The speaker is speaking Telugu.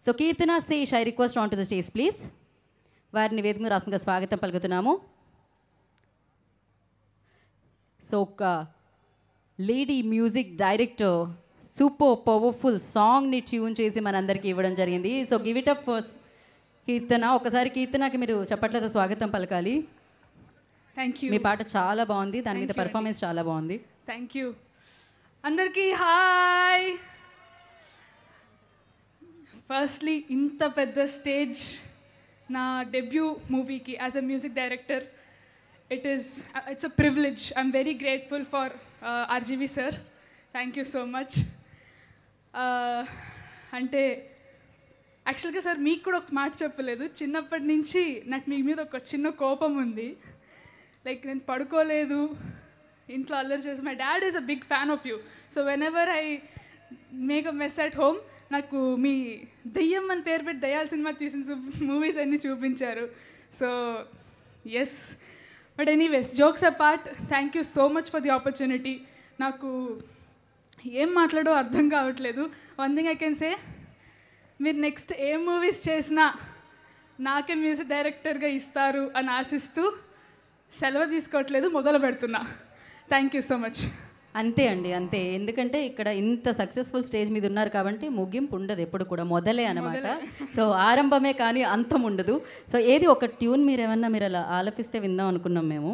So Keerthana Sesh, I request on to the stage please. వారిని వేదికగా రాష్ట్రంగా స్వాగతం పలుకుతున్నాము. సో ఒక lady music director super powerful సాంగ్ని ట్యూన్ చేసి మనందరికీ ఇవ్వడం జరిగింది. So give it up for Keerthana. ఒకసారి కీర్తనకి మీరు చప్పట్లతో స్వాగతం పలకాలి. Thank you. మీ పాట చాలా బాగుంది, దాని మీద పర్ఫార్మెన్స్ చాలా బాగుంది. Thank you. అందరికీ హాయ్. ఫస్ట్లీ ఇంత పెద్ద స్టేజ్ నా డెబ్యూ మూవీకి as a music director it's a privilege. I'm very grateful for RGV sir. Thank you so much. అంటే యాక్చువల్గా సార్ మీకు కూడా ఒక మాట చెప్పలేదు. చిన్నప్పటి నుంచి నాకు మీ మీద ఒక చిన్న కోపం ఉంది. లైక్ నేను పడుకోలేదు, ఇంట్లో అల్లరి చేసి. My dad is a big fan of you. So whenever I make a mess at home నాకు మీ దెయ్యం అని పేరు పెట్టి దయ్యాల సినిమా తీసిన మూవీస్ అన్నీ చూపించారు. So yes, but anyways, jokes apart, thank you so much for the opportunity. నాకు ఏం మాట్లాడో అర్థం కావట్లేదు. One thing I can say, మీరు నెక్స్ట్ ఏ మూవీస్ చేసినా నాకే మ్యూజిక్ డైరెక్టర్గా ఇస్తారు అని ఆశిస్తూ సెలవు తీసుకోవట్లేదు, మొదలు పెడుతున్నా. Thank you so much. అంతే అండి, అంతే. ఎందుకంటే ఇక్కడ ఇంత సక్సెస్ఫుల్ స్టేజ్ మీద ఉన్నారు కాబట్టి ముగింపు ఉండదు, ఎప్పుడు కూడా మొదలే అనమాట. సో ఆరంభమే కానీ అంతం ఉండదు. సో ఏది ఒక ట్యూన్ మీరు ఏమన్నా మీరు అలా ఆలపిస్తే విందాం అనుకున్నాం మేము.